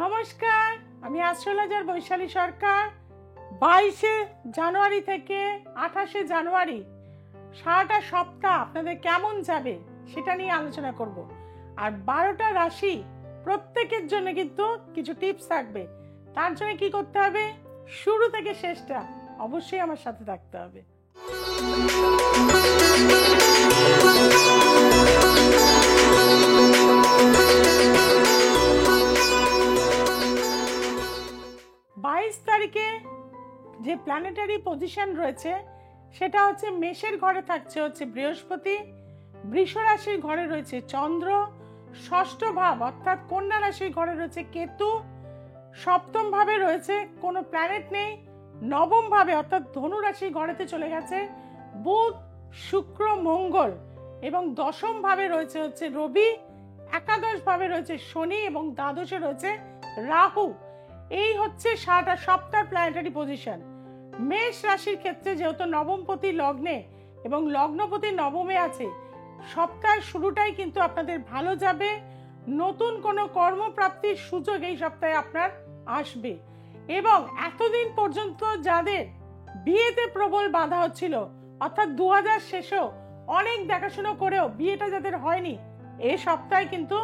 নমস্কার, আমি অ্যাস্ট্রোলজার বৈশালী সরকার। 22শে জানুয়ারি থেকে 28শে জানুয়ারি সারাটা সপ্তাহ আপনাদের কেমন যাবে সেটা নিয়ে আলোচনা করব। আর 12টা রাশি প্রত্যেকের জন্য কিন্তু কিছু টিপস থাকবে। তার জন্য কি করতে হবে, শুরু থেকে শেষটা অবশ্যই আমার সাথে থাকতে হবে। 22 তারিখে যে প্ল্যানেটারি পজিশন রয়েছে সেটা হচ্ছে মেষের ঘরে থাকছে হচ্ছে বৃহস্পতি, বৃষ রাশির ঘরে রয়েছে চন্দ্র, ষষ্ঠ ভাব অর্থাৎ কন্যা রাশির ঘরে রয়েছে কেতু, সপ্তম ভাবে রয়েছে কোনো প্ল্যানেট নেই, নবম ভাবে অর্থাৎ ধনু রাশির ঘরেতে চলে গেছে বুধ, শুক্র, মঙ্গল এবং দশম ভাবে রয়েছে হচ্ছে রবি, একাদশ ভাবে রয়েছে শনি এবং দ্বাদশে রয়েছে রাহু। এই হচ্ছে সারাটা সপ্তাহ প্ল্যানেটারি পজিশন। মেষ রাশির ক্ষেত্রে যেহেতু নবমপতি লগ্নে এবং লগ্নপতি নবমে আছে, সপ্তাহের শুরুটাই কিন্তু আপনাদের ভালো যাবে। নতুন কোনো কর্মপ্রাপ্তির সুযোগ এই সপ্তাহে আপনার আসবে এবং এতদিন পর্যন্ত যাদের বিয়েতে প্রবল বাধা হচ্ছিল, অর্থাৎ 2000 শেষেও অনেক দেখাশোনা করেও বিয়েটা যাদের হয়নি, এই সপ্তাহে কিন্তু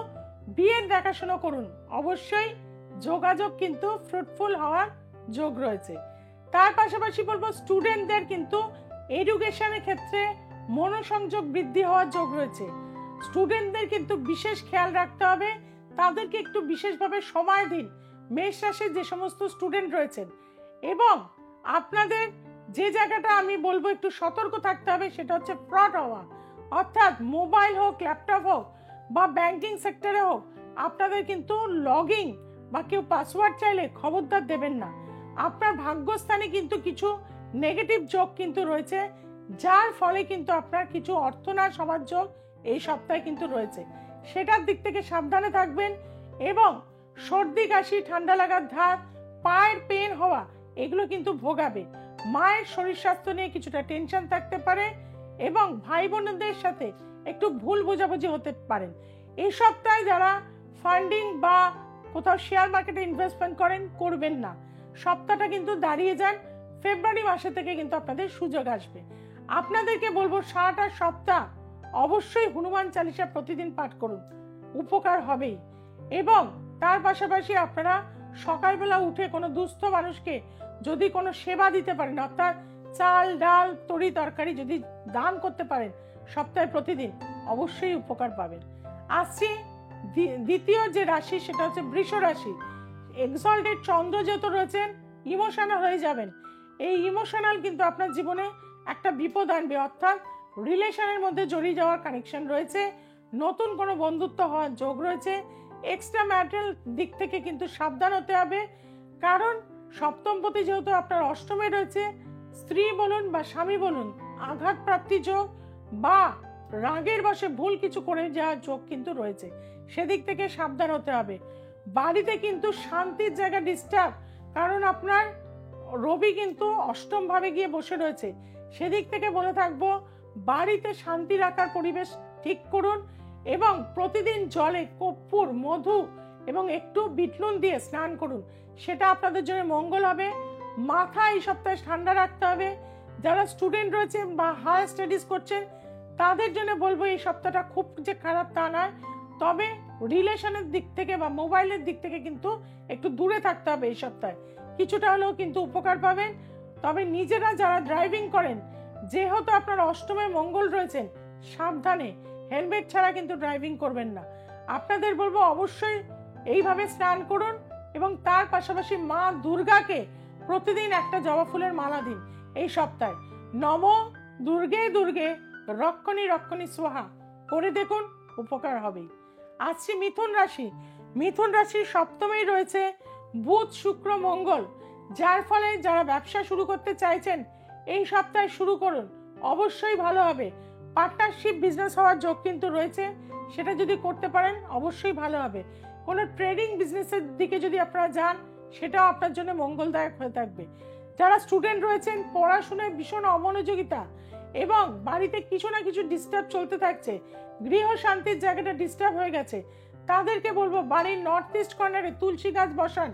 বিয়ের দেখাশোনা করুন। অবশ্যই যোগাযোগ কিন্তু ফ্রুটফুল হওয়ার যোগ রয়েছে। তার পাশাপাশি বলবো স্টুডেন্টদের কিন্তু এডুকেশনের ক্ষেত্রে মনোসংযোগ বৃদ্ধি হওয়ার যোগ রয়েছে। স্টুডেন্টদের কিন্তু বিশেষ খেয়াল রাখতে হবে, তাদেরকে একটু বিশেষভাবে সময় দিন মেষ রাশির যে সমস্ত স্টুডেন্ট রয়েছেন। এবং আপনাদের যে জায়গাটা আমি বলবো একটু সতর্ক থাকতে হবে সেটা হচ্ছে ফ্রড হওয়া, অর্থাৎ মোবাইল হোক, ল্যাপটপ হোক বা ব্যাংকিং সেক্টরে হোক, আপনাদের কিন্তু লগইন বা কেউ পাসওয়ার্ড চাইলে খবরদার দেবেন না। আপনার ভাগ্যস্থানে কিন্তু কিছু নেগেটিভ যোগ কিন্তু রয়েছে, যার ফলে কিন্তু আপনার কিছু অর্থনাশ হওয়ার যোগ এই সপ্তাহে কিন্তু রয়েছে। সেটার দিক থেকে সাবধানে থাকবেন এবং সর্দি কাশি, ঠান্ডা লাগার ধার, পায়ের পেন হওয়া এগুলো কিন্তু ভোগাবে। মায়ের শরীর স্বাস্থ্য নিয়ে কিছুটা টেনশন থাকতে পারে এবং ভাই বোনদের সাথে একটু ভুল বোঝাবুঝি হতে পারেন। এই সপ্তাহে যারা ফান্ডিং বা কোথাও শেয়ার মার্কেটে ইনভেস্টমেন্ট করবেন না। সপ্তাহটা কিন্তু দাঁড়িয়ে যান, ফেব্রুয়ারি মাসে থেকে কিন্তু আপনাদের সুযোগ আসবে। আপনাদেরকে বলবো সারাটা সপ্তাহ অবশ্যই হনুমান চালিসা প্রতিদিন পাঠ করুন, উপকার হবেই। এবং তার পাশাপাশি আপনারা সকালবেলা উঠে কোনো দুস্থ মানুষকে যদি কোনো সেবা দিতে পারেন, অর্থাৎ চাল, ডাল, তরি তরকারি যদি দান করতে পারেন সপ্তাহে প্রতিদিন, অবশ্যই উপকার পাবেন। আসছি দ্বিতীয় যে রাশি সেটা হচ্ছে বৃষ রাশি। এক্সল্টেড চন্দ্র যেহেতু রয়েছেন, ইমোশনাল হয়ে যাবেন। এই ইমোশনাল কিন্তু আপনার জীবনে একটা বিপদ আনবে, অর্থাৎ রিলেশনের মধ্যে জড়িয়ে যাওয়ার কানেকশন রয়েছে, নতুন কোনো বন্ধুত্ব হওয়ার যোগ রয়েছে। এক্সট্রা ম্যারিটাল দিক থেকে কিন্তু সাবধান হতে হবে, কারণ সপ্তমপতি যেহেতু আপনার অষ্টমে রয়েছে, স্ত্রী বলুন বা স্বামী বলুন আঘাত প্রাপ্তি যোগ বা রাগের বশে ভুল কিছু করে যাওয়ার যোগ কিন্তু রয়েছে, সেদিক থেকে সাবধান হতে হবে। বাড়িতে কিন্তু শান্তির জায়গা ডিস্টার্ব, কারণ আপনার রবি কিন্তু অষ্টম ভাবে গিয়ে বসে রয়েছে। সেদিক থেকে বলে থাকবো বাড়িতে শান্তি রাখার পরিবেশ ঠিক করুন এবং প্রতিদিন জলে কর্পূর, মধু এবং একটু বিটনুন দিয়ে স্নান করুন, সেটা আপনাদের জন্য মঙ্গল হবে। মাথা এই সপ্তাহে ঠান্ডা রাখতে হবে। যারা স্টুডেন্ট রয়েছে বা হায়ার স্টাডিজ করছেন তাদের জন্য বলবো এই সপ্তাহটা খুব যে খারাপ তা নয়, তবে রিলেশনের দিক থেকে বা মোবাইলের দিক থেকে কিন্তু একটু দূরে থাকতে হবে। এই সপ্তাহে কিছুটা হলেও কিন্তু উপকার পাবেন। তবে নিজেরা যারা ড্রাইভিং করেন, যেহেতু আপনার অষ্টমে মঙ্গল রয়েছেন, সাবধানে, হেলমেট ছাড়া কিন্তু ড্রাইভিং করবেন না। আপনাদের বলবো অবশ্যই এইভাবে স্নান করুন এবং তার পাশাপাশি মা দুর্গাকে প্রতিদিন একটা জবা ফুলের মালা দিন এই সপ্তাহে। নম দুর্গে দুর্গে রক্ষণী রক্ষণী স্বাহা করে দেখুন, উপকার হবেই। আসছি মিথুন রাশি। মিথুন রাশির সপ্তমেই রয়েছে বুধ, শুক্র, মঙ্গল, যার ফলে যারা ব্যবসা শুরু করতে চাইছেন এই সপ্তাহে শুরু করুন, অবশ্যই ভালো হবে। পার্টনারশিপ বিজনেস হওয়ার যোগ কিন্তু রয়েছে, সেটা যদি করতে পারেন অবশ্যই ভালো হবে। কোনো ট্রেডিং বিজনেসের দিকে যদি আপনারা যান সেটাও আপনার জন্য মঙ্গলদায়ক হয়ে থাকবে। যারা স্টুডেন্ট রয়েছেন পড়াশোনায় ভীষণ অমনোযোগিতা এবং বাড়িতে কিছু না কিছু ডিস্টার্ব চলতে থাকছে, গৃহ শান্তির জায়গাটা ডিস্টার্ব হয়ে গেছে, তাদেরকে বলবো বাড়ির নর্থ ইস্ট কর্নারে তুলসী গাছ বসান,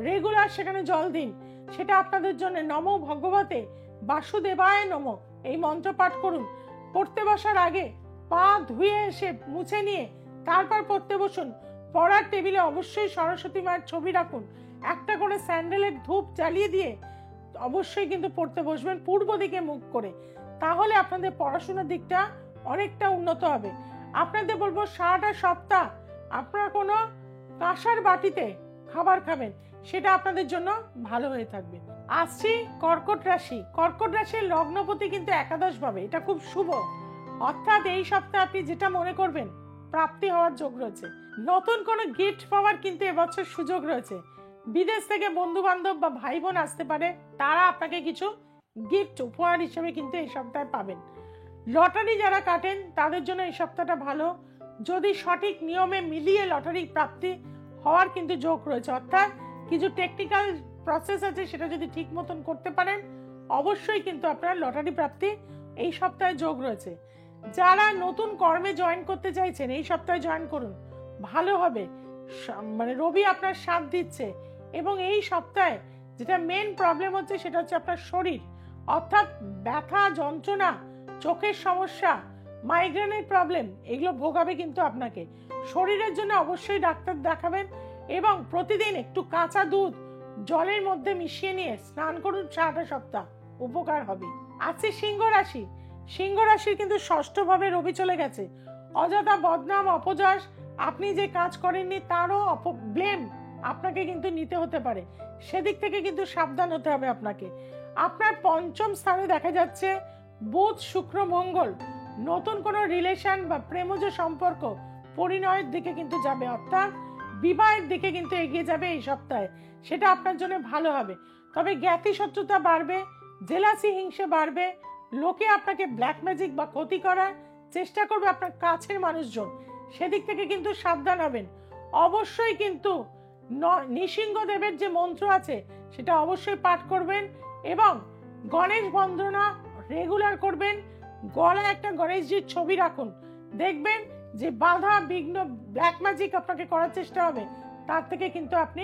রেগুলার সেখানে জল দিন। সেটা আপনাদের জন্য নমো ভগবতে বাসুদেবায় নমো এই মন্ত্র পাঠ করুন। পড়তে বসার আগে পা ধুয়ে এসে মুছে নিয়ে তারপর পড়তে বসুন। পড়ার টেবিলে অবশ্যই সরস্বতী মায়ের ছবি রাখুন। একটা করে স্যান্ডেলের ধূপ জ্বালিয়ে দিয়ে অবশ্যই কিন্তু পড়তে বসবেন পূর্ব দিকে মুখ করে। তাহলে আপনাদের পড়াশোনার দিকটা অনেকটা উন্নত হবে। আপনাদের বলবো সারাটা সপ্তাহ আপনারা কোনো কাঁসার বাটিতে খাবার খাবেন, সেটা আপনাদের জন্য ভালো হয়ে থাকবে। আসছি কর্কট রাশি। কর্কট রাশির লগ্নপতি কিন্তু একাদশ ভাবে, এটা খুব শুভ। অর্থাৎ এই সপ্তাহে আপনি যেটা মনে করবেন প্রাপ্তি হওয়ার যোগ রয়েছে। নতুন কোনো গিফট পাওয়ার কিন্তু এবছর সুযোগ রয়েছে। বিদেশ থেকে বন্ধু বান্ধব বা ভাই বোন আসতে পারে, তারা আপনাকে কিছু গিফট উপহার হিসেবে কিন্তু এই সপ্তাহে পাবেন। লটারি যারা কাটেন তাদের জন্য এই সপ্তাহটা ভালো, যদি সঠিক নিয়মে মিলিয়ে লটারি প্রাপ্তি হওয়ার কিন্তু যোগ রয়েছে। অর্থাৎ কিছু টেকনিক্যাল প্রসেস আছে, সেটা যদি ঠিক মতন করতে পারেন অবশ্যই কিন্তু আপনার লটারি প্রাপ্তি এই সপ্তাহে যোগ রয়েছে। যারা নতুন কর্মে জয়েন করতে চাইছেন এই সপ্তাহে জয়েন করুন, ভালো হবে। মানে রবি আপনার সাথ দিচ্ছে। এবং এই সপ্তাহে যেটা মেন প্রবলেম হচ্ছে সেটা হচ্ছে আপনার শরীর, অর্থাৎ ব্যথা, যন্ত্রণা, চোখের সমস্যা, মাইগ্রেনের প্রবলেম, এগুলো ভোগাবে কিন্তু আপনাকে। শরীরের জন্য অবশ্যই ডাক্তার দেখাবেন এবং প্রতিদিন একটু কাঁচা দুধ জলের মধ্যে মিশিয়ে নিয়ে স্নান করুন, সারাটা সপ্তাহ উপকার হবে। আছে সিংহ রাশি। সিংহ রাশির কিন্তু ষষ্ঠ ভাবে রবি চলে গেছে। অযথা বদনাম, অপযশ, আপনি যে কাজ করেননি তারও ব্লেম আপনাকে কিন্তু নিতে হতে পারে। সেদিক থেকে কিন্তু সাবধান হতে হবে আপনাকে। আপনার পঞ্চম স্থানে দেখা যাচ্ছে বুধ, শুক্র, মঙ্গল। নতুন কোনো রিলেশন বা প্রেমজ সম্পর্ক পরিণয়ের দিকে কিন্তু যাবে, অর্থাৎ বিবাহের দিকে কিন্তু এগিয়ে যাবে এই সপ্তাহে। সেটা আপনার জন্য ভালো হবে। তবে জ্ঞাতি শত্রুতা বাড়বে, জেলাসি, হিংসে বাড়বে। লোকে আপনাকে ব্ল্যাক ম্যাজিক বা ক্ষতি করার চেষ্টা করবে আপনার কাছের মানুষজন, সেদিক থেকে কিন্তু সাবধান হবেন। অবশ্যই কিন্তু নৃসিংহদেবের যে মন্ত্র আছে সেটা অবশ্যই পাঠ করবেন এবং গণেশ বন্দনা রেগুলার করবেন। গলায় একটা গণেশজির ছবি রাখুন, দেখবেন যে বাধা বিঘ্ন ব্ল্যাক ম্যাজিক আপনাকে করার চেষ্টা হবে, তার থেকে কিন্তু আপনি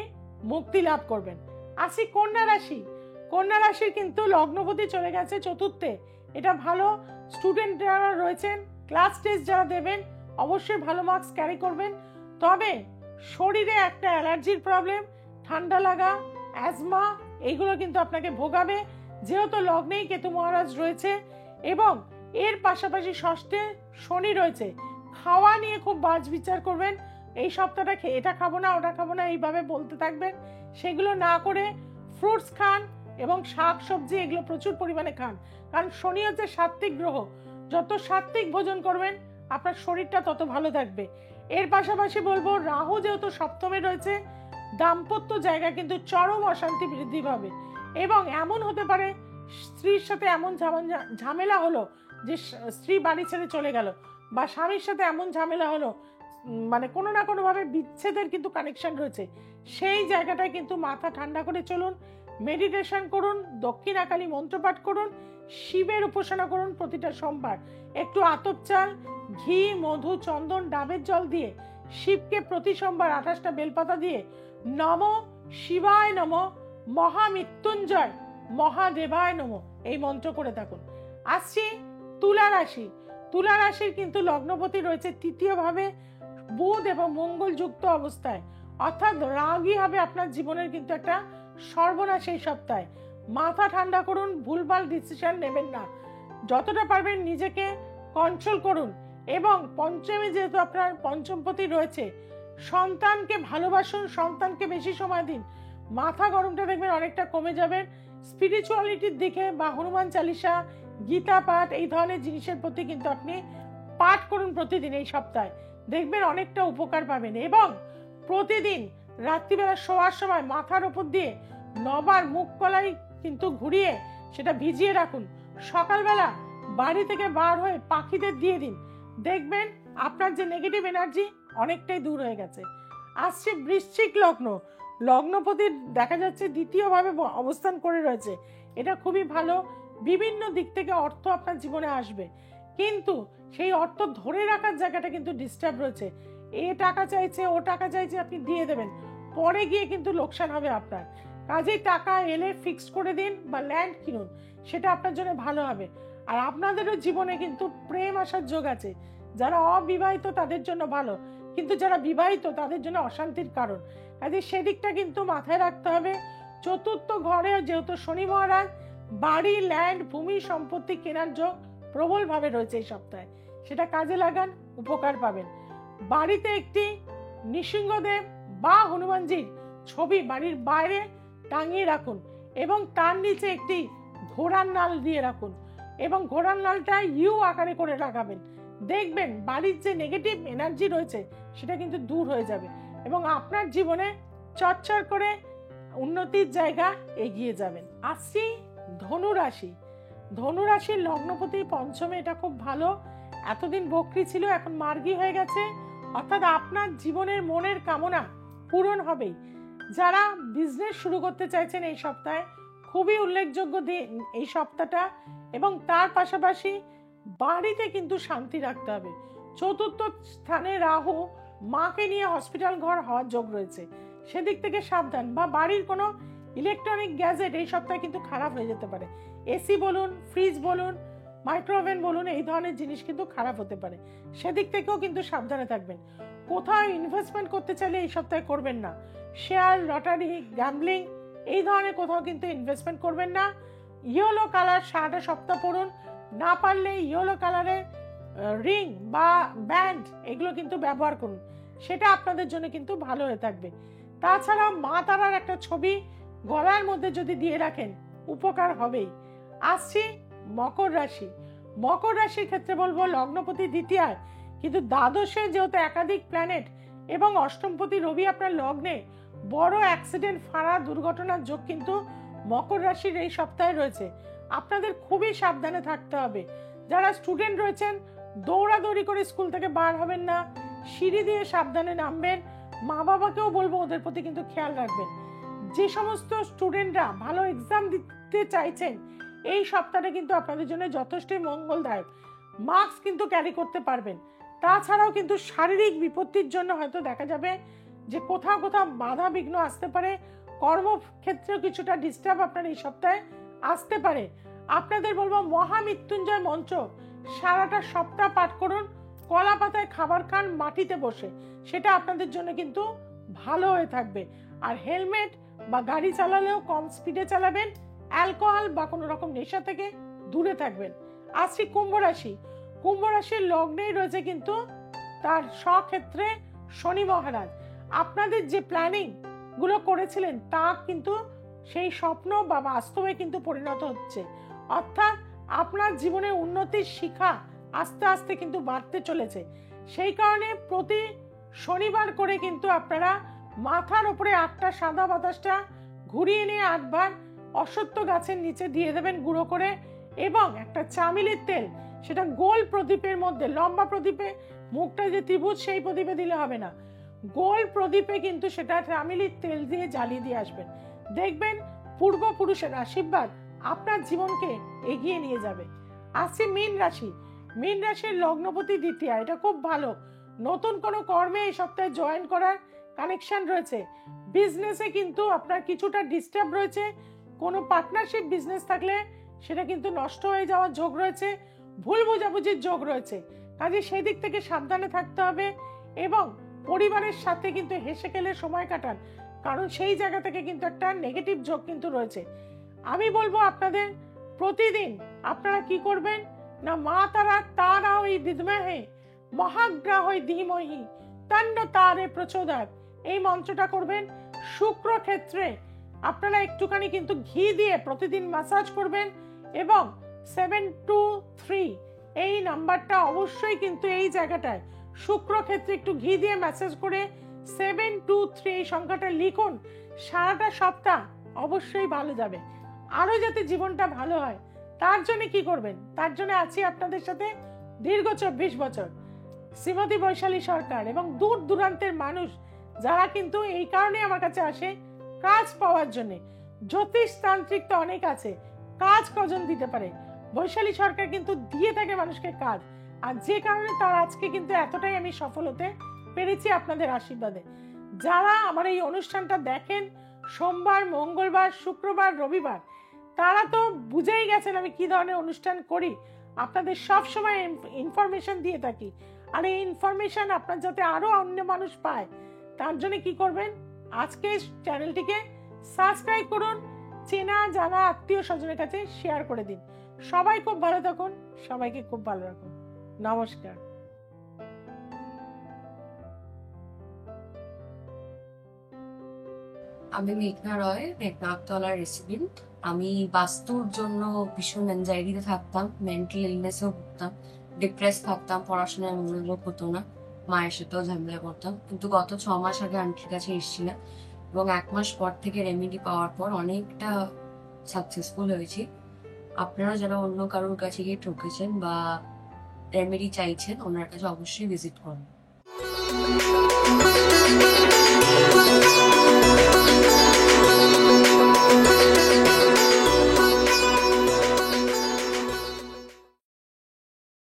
মুক্তি লাভ করবেন। আসি কন্যা রাশি। কন্যা রাশির কিন্তু লগ্নপতি চলে গেছে চতুর্থে, এটা ভালো। স্টুডেন্ট যারা রয়েছেন, ক্লাস টেস্ট যারা দেবেন অবশ্যই ভালো মার্কস ক্যারি করবেন। তবে শরীরে একটা অ্যালার্জির প্রবলেম, ঠান্ডা লাগা, অ্যাজমা, এইগুলো কিন্তু আপনাকে ভোগাবে, যেহেতু লগ্নেই কেতু মহারাজ রয়েছে এবং এর পাশাপাশি ষষ্ঠে শনি রয়েছে। খাওয়া নিয়ে খুব বাজ বিচার করবেন এই সপ্তাহটা। এটা খাবো না, ওটা খাবো না, এইভাবে বলতে থাকবেন। সেগুলো না করে ফ্রুটস খান এবং শাক সবজি এগুলো প্রচুর পরিমাণে খান, কারণ শনি হচ্ছে সাত্ত্বিক গ্রহ। যত সাত্ত্বিক ভোজন করবেন আপনার শরীরটা তত ভালো থাকবে। এর পাশাপাশি বলবো রাহু যেহেতু সপ্তমে রয়েছে, দাম্পত্য জায়গা কিন্তু চরম অশান্তি বৃদ্ধি পাবে এবং এমন হতে পারে স্ত্রীর সাথে এমন ঝামেলা হলো যে স্ত্রী বাড়ি ছেড়ে চলে গেল, বা স্বামীর সাথে এমন ঝামেলা হলো, মানে কোনো না কোনোভাবে বিচ্ছেদের কিন্তু কানেকশন রয়েছে। সেই জায়গাটায় কিন্তু মাথা ঠান্ডা করে চলুন, মেডিটেশন করুন, দক্ষিণাকালী মন্ত্রপাঠ করুন, শিবের উপাসনা করুন প্রতিটা সোমবার। একটু আতপ চাল, ঘি, মধু, চন্দন, ডাবের জল দিয়ে শিবকে প্রতি সোমবার 28টা বেলপাতা দিয়ে নম শিবায় নম, মহামৃত্যুঞ্জয় মহাদেবায় নম এই মন্ত্র করে থাকুন। আসছি তুলা রাশি। তুলা রাশির কিন্তু লগ্নপতি রয়েছে তৃতীয় ভাবে, বুধ এবং মঙ্গল যুক্ত অবস্থায়। অর্থাৎ রাগই হবে আপনার জীবনের কিন্তু একটা সর্বনাশ এই সপ্তাহে। মাথা ঠান্ডা করুন, ভুলভাল ডিসিশন নেবেন না, যতটা পারবেন নিজেকে কন্ট্রোল করুন। এবং পঞ্চমে যেহেতু আপনার পঞ্চমপতি রয়েছে, সন্তানকে ভালোবাসুন, সন্তানকে বেশি সময় দিন, মাথা গরমটা দেখবেন অনেকটা কমে যাবে। স্পিরিচুয়ালিটির দিকে বা হনুমান চালিসা, গীতা পাঠ, এই ধরনের জিনিসের প্রতি কিন্তু আপনি পাঠ করুন প্রতিদিন এই সপ্তাহে, দেখবেন অনেকটা উপকার পাবেন। এবং প্রতিদিন রাত্রিবেলা শোয়ার সময় মাথার উপর দিয়ে 9 বার মুখ কলাই কিন্তু ঘুরিয়ে সেটা ভিজিয়ে রাখুন। সকালবেলা বাড়ি থেকে বার হয়ে পাখিদের দিয়ে দিন, দেখবেন আপনার যে নেগেটিভ এনার্জি অনেকটাই দূর হয়ে গেছে। আসছে বৃশ্চিক লগ্ন। লগ্নপতির দেখা যাচ্ছে দ্বিতীয়ভাবে অবস্থান করে রয়েছে, এটা খুবই ভালো। বিভিন্ন দিক থেকে অর্থ আপনার জীবনে আসবে, কিন্তু সেই অর্থ ধরে রাখার জায়গাটা কিন্তু ডিস্টার্ব রয়েছে। এ টাকা চাইছে, ও টাকা চাইছে, আপনি দিয়ে দেবেন, পরে গিয়ে কিন্তু লোকসান হবে আপনার। কাজেই টাকা এলে ফিক্সড করে দিন বা ল্যান্ড কিনুন, সেটা আপনার জন্য ভালো হবে। আর আপনাদেরও জীবনে কিন্তু প্রেম আসার যোগ আছে। যারা অবিবাহিত তাদের জন্য ভালো, কিন্তু যারা বিবাহিত তাদের জন্য অশান্তির কারণ। কাজে সেদিকটা কিন্তু মাথায় রাখতে হবে। চতুর্থ ঘরে যেহেতু শনি মহারাজ, বাড়ি, ল্যান্ড, ভূমি, সম্পত্তি কেনার যোগ প্রবলভাবে রয়েছে এই সপ্তাহে, সেটা কাজে লাগান, উপকার পাবেন। বাড়িতে একটি নৃসিংহদেব বা হনুমানজির ছবি বাড়ির বাইরে টাঙিয়ে রাখুন এবং তার নিচে একটি ঘোড়ার নাল দিয়ে রাখুন এবং ঘোড়ার নালটা ইউ আকারে করে লাগাবেন। দেখবেন বাড়ির যে নেগেটিভ এনার্জি রয়েছে সেটা কিন্তু দূর হয়ে যাবে এবং আপনার জীবনে চর্চর করে উন্নতির জায়গা এগিয়ে যাবেন। আসছি ধনুরাশি। ধনুরাশির লগ্নপতি পঞ্চমে, এটা খুব ভালো। এতদিন বকরি ছিল, এখন মার্গী হয়ে গেছে, অর্থাৎ আপনার জীবনের মনের কামনা পূরণ হবেই। যারা বিজনেস শুরু করতে চাইছেন এই সপ্তাহে খুবই উল্লেখযোগ্য দিন এই সপ্তাহটা, এবং তার পাশাপাশি বাড়িতে কিন্তু শান্তি রাখতে হবে। চতুর্থ স্থানে রাহু, মাকে নিয়ে হসপিটাল ঘর হওয়ার যোগ রয়েছে, সেদিক থেকে সাবধান। বা বাড়ির কোনো ইলেকট্রনিক গ্যাজেট এই সপ্তাহে কিন্তু খারাপ হয়ে যেতে পারে। এসি বলুন, ফ্রিজ বলুন, মাইক্রোওভেন বলুন, এই ধরনের জিনিস কিন্তু খারাপ হতে পারে, সেদিক থেকেও কিন্তু সাবধানে থাকবেন। কোথাও ইনভেস্টমেন্ট করতে চাইলে এই সপ্তাহে করবেন না। শেয়ার, লটারি, গ্যাম্বলিং এই ধরনের কোথাও কিন্তু ইনভেস্টমেন্ট করবেন না। ইয়েলো কালার সারাটা সপ্তাহ পরুন, না পারলে ইয়েলো কালারের রিং বা ব্যান্ড এগুলো কিন্তু ব্যবহার করুন, সেটা আপনাদের জন্য কিন্তু ভালো হয়ে থাকবে। তাছাড়া মা তারার একটা ছবি গলার মধ্যে যদি দিয়ে রাখেন উপকার হবেই। আসছি মকর রাশি। মকর রাশির ক্ষেত্রে বলবো লগ্নপতি দ্বিতীয়ায়, কিন্তু দ্বাদশে যেহেতু একাধিক প্ল্যানেট এবং অষ্টমপতি রবি আপনার লগ্নে, বড় অ্যাক্সিডেন্ট, ফাঁড়া, দুর্ঘটনার যোগ কিন্তু মকর রাশির এই সপ্তাহে রয়েছে। আপনাদের খুবই সাবধানে থাকতে হবে। যারা স্টুডেন্ট রয়েছেন দৌড়াদৌড়ি করে স্কুল থেকে বার হবেন না, সিঁড়ি দিয়ে সাবধানে নামবেন। মা বাবাকেও বলবো ওদের প্রতি কিন্তু খেয়াল রাখবেন। যে সমস্ত স্টুডেন্টরা ভালো এক্সাম দিতে চাইছেন এই সপ্তাহে কিন্তু আপনাদের জন্য যথেষ্টই মঙ্গলদায়ক। মার্কস কিন্তু ক্যারি করতে পারবেন। তাছাড়াও কিন্তু শারীরিক বিপত্তির জন্য হয়তো দেখা যাবে যে কোথাও কোথাও বাধা বিঘ্ন আসতে পারে। কর্মক্ষেত্রেও কিছুটা ডিস্টার্ব আপনার এই সপ্তাহে আসতে পারে। আপনাদের বলবো মহামৃত্যুঞ্জয় মন্ত্র সারাটা সপ্তাহ পাঠ করুন, কলা পাতায় খাবার খান, মাটিতে বসে, সেটা আপনাদের জন্য কিন্তু ভালো হয়ে থাকবে। আর হেলমেট বা গাড়ি চালালেও কম স্পিডে চালাবেন, অ্যালকোহল বা কোনো রকম নেশা থেকে দূরে থাকবেন। আসছি কুম্ভ রাশি। কুম্ভ রাশির লগ্নেই রয়েছে কিন্তু তার স্বক্ষেত্রে শনি মহারাজ। আপনাদের যে প্ল্যানিং গুলো করেছিলেন তা কিন্তু সেই স্বপ্ন বা বাস্তবে কিন্তু পরিণত হচ্ছে, অর্থাৎ আপনার জীবনে উন্নতির শিখা আস্তে আস্তে কিন্তু বাড়তে চলেছে। সেই কারণে প্রতি শনিবার করে কিন্তু আপনারা মাথার উপরে 8টা সাদা বাতাসটা ঘুরিয়ে নিয়ে 8 বার অশ্বত্থ গাছের নিচে দিয়ে দেবেন গুঁড়ো করে, এবং একটা চামেলির তেল, সেটা গোল প্রদীপের মধ্যে, লম্বা প্রদীপে মুখটা যে ত্রিভুজ সেই প্রদীপে দিলে হবে না, গোল প্রদীপে কিন্তু সেটা চামেলির তেল দিয়ে জ্বালিয়ে দিয়ে আসবেন। দেখবেন পূর্বপুরুষের আশীর্বাদ আপনার জীবনকে এগিয়ে নিয়ে যাবে। আসছি মীন রাশি। মীন রাশির লগ্নপতি দ্বিতীয়া, এটা খুব ভালো। নতুন কোনো কর্মে এই সপ্তাহে জয়েন করার কানেকশন রয়েছে। বিজনেসে কিন্তু আপনার কিছুটা ডিস্টার্ব রয়েছে। কোনো পার্টনারশিপ বিজনেস থাকলে সেটা কিন্তু নষ্ট হয়ে যাওয়ার যোগ রয়েছে, ভুল বোঝাবুঝির যোগ রয়েছে। কাজে সেই দিক থেকে সাবধানে থাকতে হবে এবং পরিবারের সাথে কিন্তু হেসে খেলে সময় কাটান, কারণ সেই জায়গা থেকে কিন্তু একটা নেগেটিভ যোগ কিন্তু রয়েছে। আমি বলবো আপনাদের প্রতিদিন আপনারা কি করবেন না, মা তারা ওই বিদ্মহে মহাগ্রহ ধীমহি তন্ন তারে প্রচোদয়াৎ, এই মন্ত্রটা করবেন। শুক্র ক্ষেত্রে আপনারা একটুখানি কিন্তু ঘি দিয়ে প্রতিদিন ম্যাসাজ করবেন এবং 723 এই নাম্বারটা অবশ্যই কিন্তু এই জায়গাটায় শুক্র ক্ষেত্রে একটু ঘি দিয়ে ম্যাসাজ করে 723 এই সংখ্যাটা লিখুন। সারাটা সপ্তাহ অবশ্যই ভালো যাবে। আরো যাতে জীবনটা ভালো হয় তার জন্য কি করবেন, তার জন্য আছি আপনাদের সাথে দীর্ঘ 24 বছর শ্রীমতী বৈশালী সরকার, এবং দূর দূরান্তের মানুষ যারা কিন্তু এই কারণে আমার কাছে আসে কাজ পাওয়ার জন্য। জ্যোতিষ তান্ত্রিক তো অনেক আছে, কাজ কজন দিতে পারে, বৈশালী সরকার কিন্তু দিয়ে থাকে মানুষকে কাজ। আর যে কারণে তার আজকে কিন্তু এতটাই আমি সফল হতে পেরেছি আপনাদের আশীর্বাদে। যারা আমার এই অনুষ্ঠানটা দেখেন সোমবার, মঙ্গলবার, শুক্রবার, রবিবার, তারা তো বুঝেই গেছেন আমি কি ধরনের অনুষ্ঠান করি। আপনাদের সব সময় ইনফরমেশন দিয়ে থাকি, আর এই ইনফরমেশন আপনার যাতে আরো অন্য মানুষ পায়, তার জন্য কি করবেন, আজকে চ্যানেলটিকে সাবস্ক্রাইব করুন, চেনা জানা আত্মীয় স্বজনের কাছে শেয়ার করে দিন। সবাই খুব ভালো থাকুন, সবাইকে খুব ভালো রাখুন। নমস্কার। আমি মেঘনা রয়, মেঘনাথতলার রেসিডেন্ট। আমি বাস্তুর জন্য ভীষণ অ্যাংজাইটিতে থাকতাম, মেন্টাল ইলনেসেও ভুগতাম, ডিপ্রেস থাকতাম, পড়াশোনায় মনোযোগ হতো না, মায়ের সাথেও ঝামেলা করতাম। কিন্তু গত 6 মাস আগে আন্টির কাছে এসেছিলাম এবং 1 মাস পর থেকে রেমেডি পাওয়ার পর অনেকটা সাকসেসফুল হয়েছি। আপনারা যারা অন্য কারোর কাছে গিয়ে ঠকেছেন বা রেমেডি চাইছেন, ওনার কাছে অবশ্যই ভিজিট করুন।